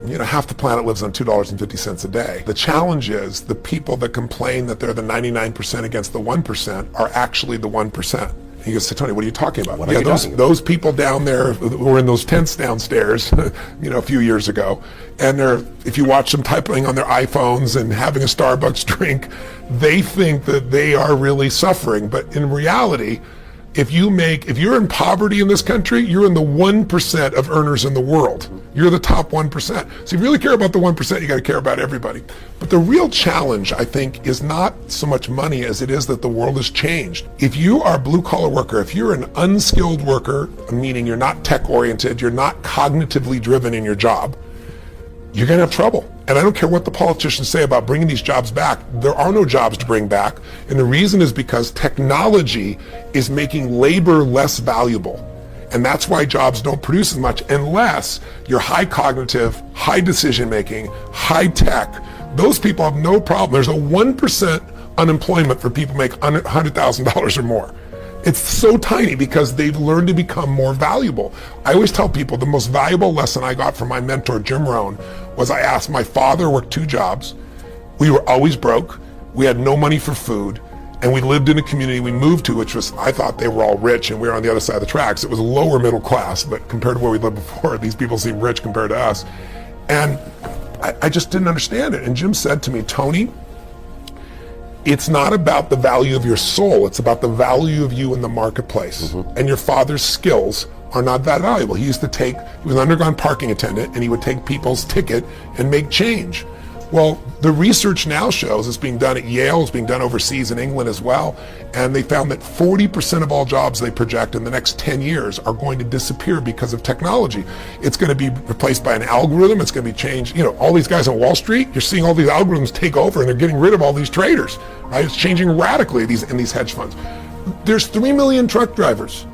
Half the planet lives on $2.50 a day. The challenge is the people that complain that they're the 99% against the 1% are actually the 1%. And you say, Tony, what are you talking about? Those people down there who were in those tents downstairs, a few years ago, and if you watch them typing on their iPhones and having a Starbucks drink, they think that they are really suffering. But in reality, if you're in poverty in this country, you're in the 1% of earners in the world. You're the top 1%. So if you really care about the 1%, you got to care about everybody. But the real challenge, I think, is not so much money as it is that the world has changed. If you are a blue-collar worker, if you're an unskilled worker, meaning you're not tech-oriented, you're not cognitively driven in your job, you're going to have trouble. And I don't care what the politicians say about bringing these jobs back. There are no jobs to bring back. And the reason is because technology is making labor less valuable. And that's why jobs don't produce as much unless you're high cognitive, high decision making, high tech. Those people have no problem. There's a 1% unemployment for people who make $100,000 or more. It's so tiny because they've learned to become more valuable. I always tell people the most valuable lesson I got from my mentor, Jim Rohn, was I asked my father worked 2 jobs. We were always broke. We had no money for food. And we lived in a community we moved to, which was, I thought they were all rich and we were on the other side of the tracks. It was lower middle class, but compared to where we lived before, these people seem rich compared to us. And I just didn't understand it. And Jim said to me, Tony, it's not about the value of your soul, it's about the value of you in the marketplace. Mm-hmm. And your father's skills are not that valuable. He was an underground parking attendant, and he would take people's ticket and make change. Well, the research now shows, it's being done at Yale, it's being done overseas in England as well, and they found that 40% of all jobs they project in the next 10 years are going to disappear because of technology. It's going to be replaced by an algorithm, it's going to be changed. All these guys on Wall Street, you're seeing all these algorithms take over and they're getting rid of all these traders, right? It's changing radically in these hedge funds. There's 3 million truck drivers.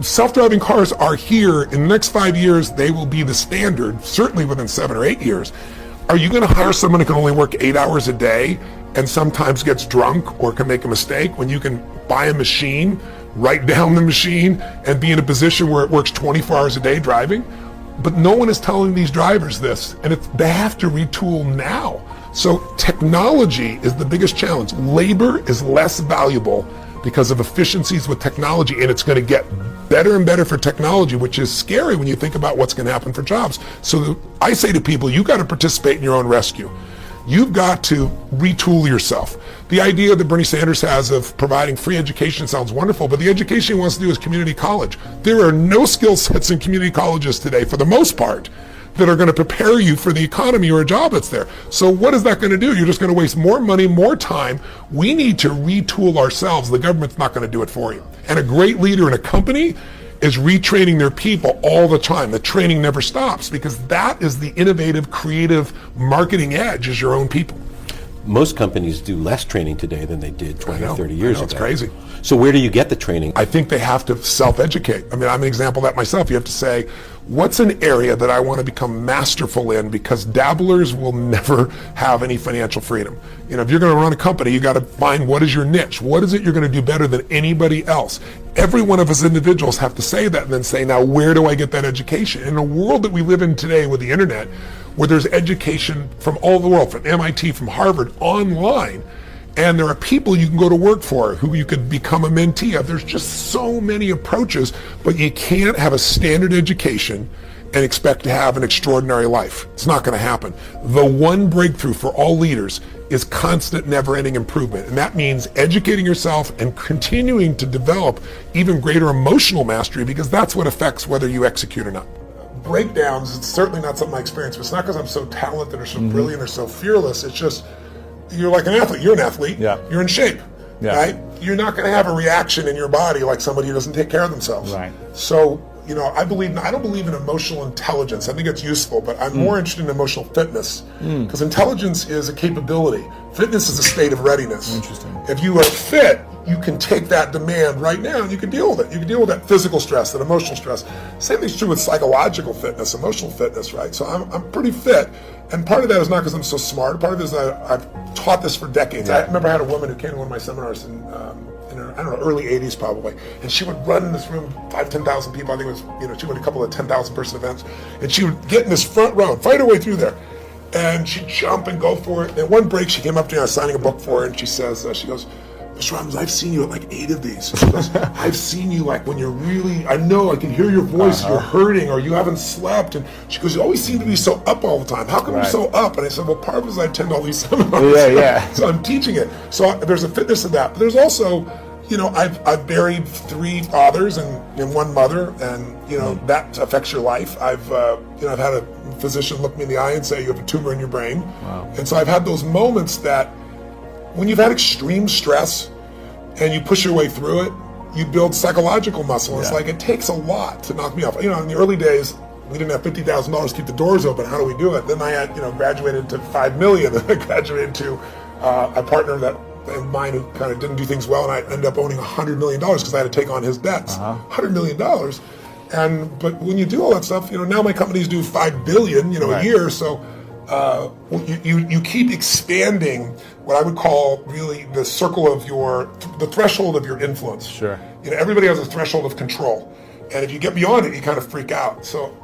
Self-driving cars are here. In the next 5 years, they will be the standard, certainly within 7 or 8 years. Are you going to hire someone who can only work 8 hours a day and sometimes gets drunk or can make a mistake when you can buy a machine, write down the machine, and be in a position where it works 24 hours a day driving? But no one is telling these drivers this, and they have to retool now. So technology is the biggest challenge. Labor is less valuable because of efficiencies with technology, and it's going to get better and better for technology, which is scary when you think about what's going to happen for jobs. So I say to people, you got to participate in your own rescue. You've got to retool yourself. The idea that Bernie Sanders has of providing free education sounds wonderful, but the education he wants to do is community college. There are no skill sets in community colleges today, for the most part, that are going to prepare you for the economy or a job that's there. So what is that going to do? You're just going to waste more money, more time. We need to retool ourselves. The government's not going to do it for you. And a great leader in a company is retraining their people all the time. The training never stops, because that is the innovative, creative marketing edge, is your own people. Most companies do less training today than they did 20 or 30 years ago. It's crazy. So where do you get the training? I think they have to self-educate. I mean, I'm an example of that myself. You have to say, what's an area that I want to become masterful in? Because dabblers will never have any financial freedom. If you're going to run a company, you got to find what is your niche. What is it you're going to do better than anybody else? Every one of us individuals have to say that and then say, now where do I get that education? In a world that we live in today with the internet, where there's education from all over the world, from MIT, from Harvard, online, and there are people you can go to work for who you could become a mentee of. There's just so many approaches, but you can't have a standard education and expect to have an extraordinary life. It's not going to happen. The one breakthrough for all leaders is constant, never-ending improvement. And that means educating yourself and continuing to develop even greater emotional mastery, because that's what affects whether you execute or not. Breakdowns, it's certainly not something I experience, but it's not because I'm so talented or so brilliant or so fearless. It's just, you're like an athlete. You're an athlete. Yeah. You're in shape, right? You're not going to have a reaction in your body like somebody who doesn't take care of themselves. Right. So, I don't believe in emotional intelligence. I think it's useful, but I'm more interested in emotional fitness, because intelligence is a capability. Fitness is a state of readiness. Interesting. If you are fit, you can take that demand right now and you can deal with it. You can deal with that physical stress, that emotional stress. Same thing's true with psychological fitness, emotional fitness, right? So I'm pretty fit, and part of that is not because I'm so smart. Part of it is I've taught this for decades. I remember I had a woman who came to one of my seminars in her, I don't know, early 80s probably. And she would run in this room, 10,000 people. I think it was, she went a couple of 10,000 person events. And she would get in this front row, fight her way through there. And she'd jump and go for it. And at one break, she came up to me, I was signing a book for her, and she says, she goes, Mr. Robbins, I've seen you at like 8 of these. She goes, I've seen you like when you're really, I know, I can hear your voice, you're hurting, or you haven't slept. And she goes, you always seem to be so up all the time. How come you're so up? And I said, well, part of it is I attend all these seminars. So I'm teaching it. So there's a fitness in that. But there's also, I've buried 3 fathers and 1 mother, and, that affects your life. I've had a physician look me in the eye and say, you have a tumor in your brain. Wow. And so I've had those moments that when you've had extreme stress and you push your way through it, you build psychological muscle. It's like, it takes a lot to knock me off. In the early days, we didn't have $50,000 to keep the doors open. How do we do it? Then I had, graduated to $5 million. I graduated to a partner of mine who kind of didn't do things well, and I ended up owning $100 million because I had to take on his debts. $100 million. But when you do all that stuff, now my companies do $5 billion, a year. So you keep expanding what I would call really the circle of the threshold of your influence. Sure. Everybody has a threshold of control, and if you get beyond it, you kind of freak out. So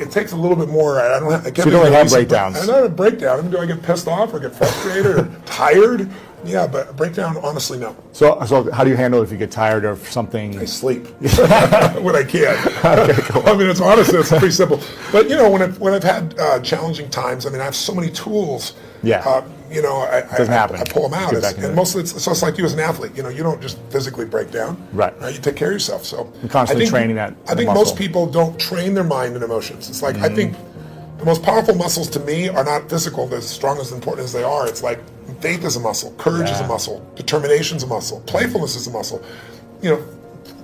it takes a little bit more. I can't. So you don't really have breakdowns. I don't have a breakdown. Do I get pissed off or get frustrated or tired? Yeah, but a breakdown, honestly, no. So how do you handle it if you get tired or something? I sleep when I can. Okay, cool. I mean, it's honestly, it's pretty simple. But when I've had challenging times, I have so many tools. Yeah. I pull them out. And mostly it's like you as an athlete. You don't just physically break down. Right. You take care of yourself. So you're constantly training that. I think most people don't train their mind and emotions. It's like I think the most powerful muscles to me are not physical. They're as strong as important as they are. It's like faith is a muscle, courage is a muscle, determination is a muscle, playfulness is a muscle.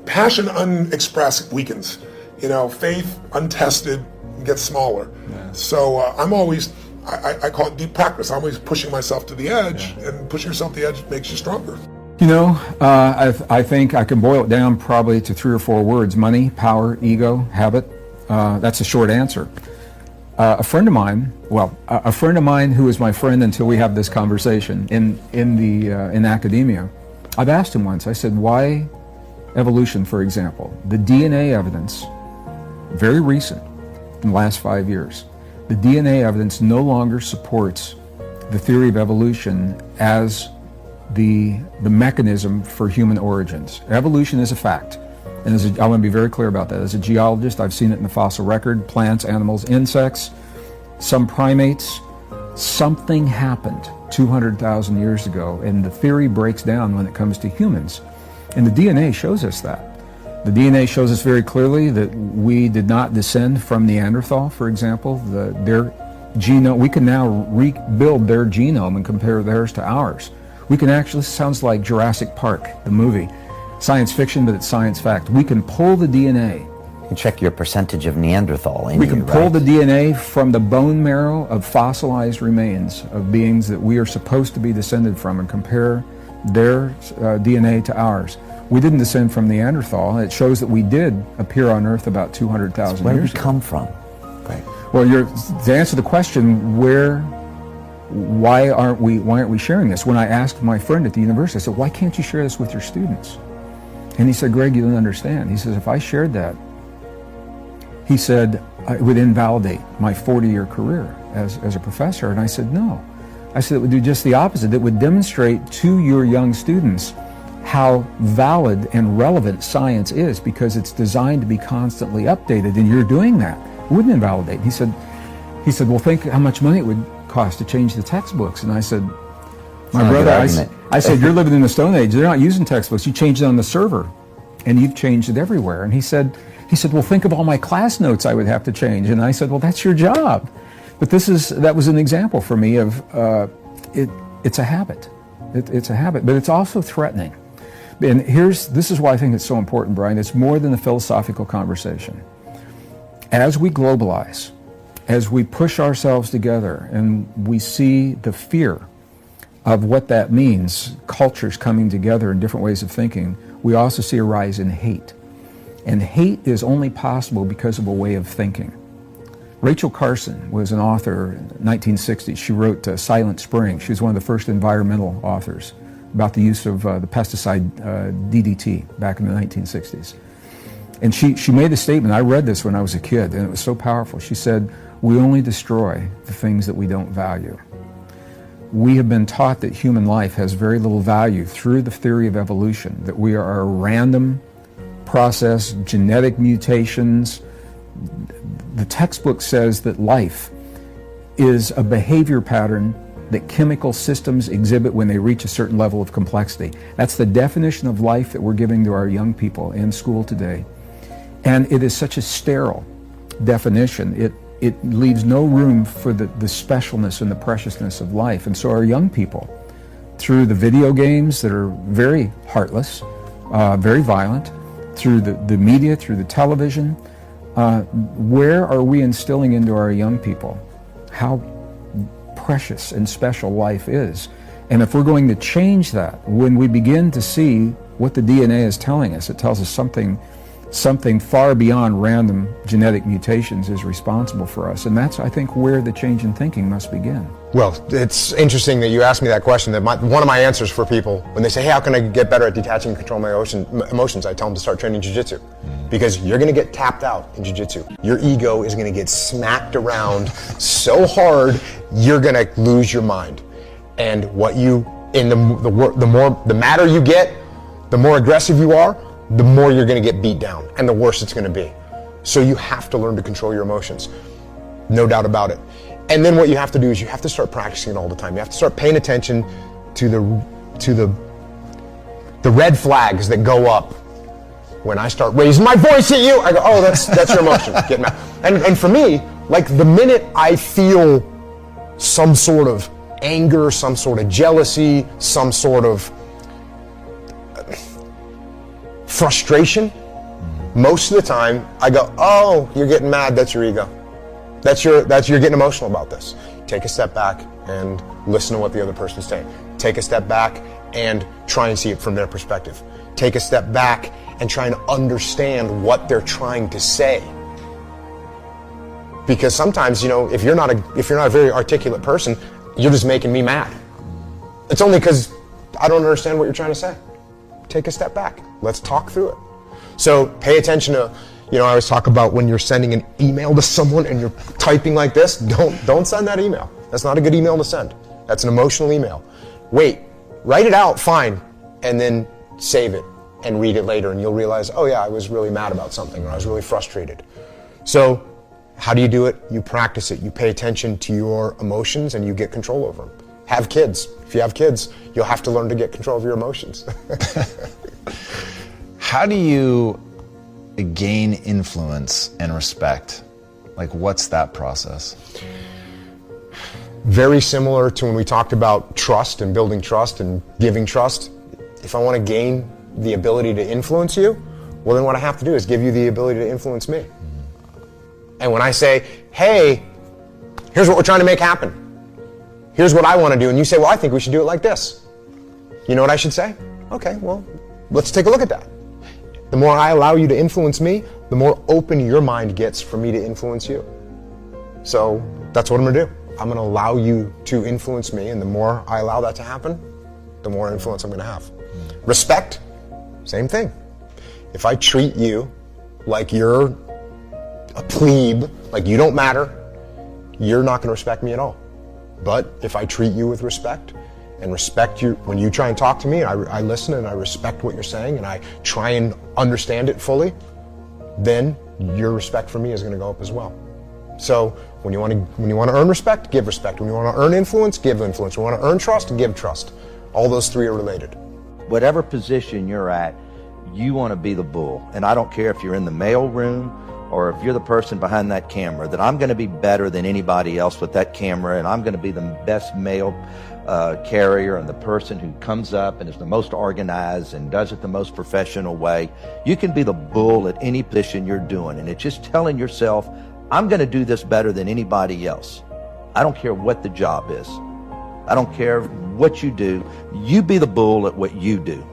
Passion unexpressed weakens. Faith untested gets smaller. Yeah. So I'm always, I call it deep practice. I'm always pushing myself to the edge, and pushing yourself to the edge makes you stronger. I think I can boil it down probably to 3 or 4 words: money, power, ego, habit. That's a short answer. A friend of mine who is my friend until we have this conversation in academia, I've asked him once, I said, why evolution, for example? The DNA evidence, very recent, in the last 5 years, the DNA evidence no longer supports the theory of evolution as the mechanism for human origins. Evolution is a fact. And I want to be very clear about that. As a geologist, I've seen it in the fossil record, plants, animals, insects, some primates. Something happened 200,000 years ago, and the theory breaks down when it comes to humans. And the DNA shows us that. The DNA shows us very clearly that we did not descend from Neanderthal, for example. Their genome, we can now rebuild their genome and compare theirs to ours. We can actually, sounds like Jurassic Park, the movie. Science fiction, but it's science fact. We can pull the DNA. You can check your percentage of Neanderthal in you, We can pull the DNA from the bone marrow of fossilized remains of beings that we are supposed to be descended from and compare their DNA to ours. We didn't descend from Neanderthal. It shows that we did appear on Earth about 200,000 years ago. Where did we come from? Right. Well, to answer the question, why aren't we sharing this? When I asked my friend at the university, I said, why can't you share this with your students? And he said, Greg, you don't understand. He says, if I shared that, he said, it would invalidate my 40-year career as a professor. And I said, no. I said, it would do just the opposite. It would demonstrate to your young students how valid and relevant science is, because it's designed to be constantly updated, and you're doing that. It wouldn't invalidate. He said, well, think how much money it would cost to change the textbooks. And I said, my brother, I said, you're living in the Stone Age. They're not using textbooks. You changed it on the server, and you've changed it everywhere. And he said, well, think of all my class notes I would have to change. And I said, well, that's your job. But that was an example for me of it's a habit. It's a habit, but it's also threatening. And this is why I think it's so important, Brian. It's more than a philosophical conversation. As we globalize, as we push ourselves together, and we see the fear of what that means, cultures coming together in different ways of thinking, we also see a rise in hate. And hate is only possible because of a way of thinking. Rachel Carson was an author in the 1960s. She wrote Silent Spring. She was one of the first environmental authors. about the use of the pesticide DDT back in the 1960s. And she made a statement, I read this when I was a kid, and it was so powerful. She said, "We only destroy the things that we don't value." We have been taught that human life has very little value through the theory of evolution, that we are a random process, genetic mutations. The textbook says that life is a behavior pattern that chemical systems exhibit when they reach a certain level of complexity. That's the definition of life that we're giving to our young people in school today. And it is such a sterile definition. It leaves no room for the specialness and the preciousness of life. And so our young people, through the video games that are very heartless, very violent, through the media, through the television, where are we instilling into our young people how precious and special life is? And if we're going to change that, when we begin to see what the DNA is telling us, it tells us something far beyond random genetic mutations is responsible for us. And that's, I think, where the change in thinking must begin. Well, it's interesting that you asked me that question. That one of my answers for people, when they say, hey, how can I get better at detaching and controlling my emotions, I tell them to start training jiu-jitsu. Because you're going to get tapped out in jiu-jitsu. Your ego is going to get smacked around so hard, you're going to lose your mind. And the madder you get, the more aggressive you are, the more you're going to get beat down, and the worse it's going to be. So you have to learn to control your emotions. No doubt about it. And then what you have to do is you have to start practicing it all the time. You have to start paying attention to the red flags that go up. When I start raising my voice at you, I go, oh, that's your emotion, get mad. And for me, like the minute I feel some sort of anger, some sort of jealousy, some sort of frustration, most of the time I go, oh, you're getting mad, that's your ego. You're getting emotional about this. Take a step back and listen to what the other person's saying. Take a step back and try and see it from their perspective. Take a step back and try and understand what they're trying to say. Because sometimes, if you're not a very articulate person, you're just making me mad. It's only because I don't understand what you're trying to say. Take a step back. Let's talk through it. So pay attention to, I always talk about when you're sending an email to someone and you're typing like this, don't send that email. That's not a good email to send. That's an emotional email. Wait, write it out, fine, and then save it and read it later, and you'll realize, oh yeah, I was really mad about something, or I was really frustrated. So how do you do it? You practice it. You pay attention to your emotions and you get control over them. Have kids. If you have kids, you'll have to learn to get control of your emotions. How do you gain influence and respect? Like, what's that process? Very similar to when we talked about trust and building trust and giving trust. If I want to gain the ability to influence you, well, then what I have to do is give you the ability to influence me. And when I say, hey, here's what we're trying to make happen. Here's what I want to do. And you say, well, I think we should do it like this. You know what I should say? Okay, well, let's take a look at that. The more I allow you to influence me, the more open your mind gets for me to influence you. So that's what I'm going to do. I'm going to allow you to influence me, and the more I allow that to happen, the more influence I'm going to have. Respect, same thing. If I treat you like you're a plebe, like you don't matter, you're not going to respect me at all. But if I treat you with respect, and respect you, when you try and talk to me, I listen and I respect what you're saying and I try and understand it fully, then your respect for me is going to go up as well. So when you want to earn respect, give respect. When you want to earn influence, give influence. When you want to earn trust, give trust. All those three are related. Whatever position you're at, you want to be the bull. And I don't care if you're in the mail room or if you're the person behind that camera, that I'm going to be better than anybody else with that camera, and I'm going to be the best mail carrier and the person who comes up and is the most organized and does it the most professional way. You can be the bull at any position you're doing, and it's just telling yourself, I'm going to do this better than anybody else. I don't care what the job is. I don't care what you do. You be the bull at what you do.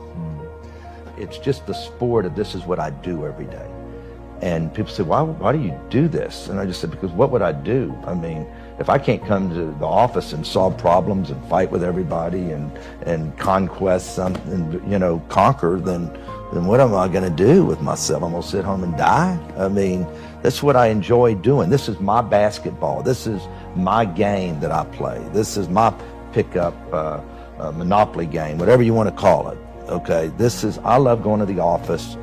It's just the sport of this is what I do every day. And people say, why do you do this? And I just said, because what would I do? I mean, if I can't come to the office and solve problems and fight with everybody and conquest something, you know, conquer, then what am I going to do with myself? I'm going to sit home and die? I mean, that's what I enjoy doing. This is my basketball. This is my game that I play. This is my pickup Monopoly game, whatever you want to call it. Okay, I love going to the office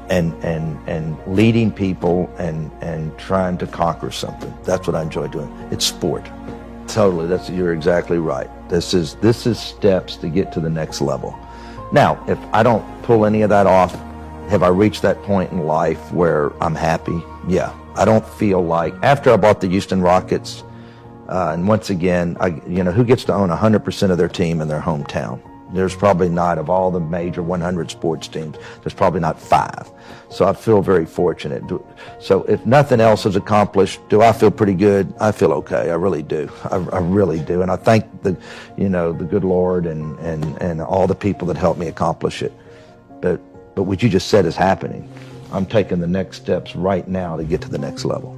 and leading people and trying to conquer something. That's what I enjoy doing. It's sport. Totally, you're exactly right. This is steps to get to the next level. Now, if I don't pull any of that off, have I reached that point in life where I'm happy? Yeah. I don't feel like, after I bought the Houston Rockets, and once again, who gets to own 100% of their team in their hometown? There's probably not, of all the major 100 sports teams, there's probably not 5. So I feel very fortunate. So if nothing else is accomplished, do I feel pretty good? I feel okay. I really do. I really do. And I thank the good Lord and all the people that helped me accomplish it. But what you just said is happening. I'm taking the next steps right now to get to the next level.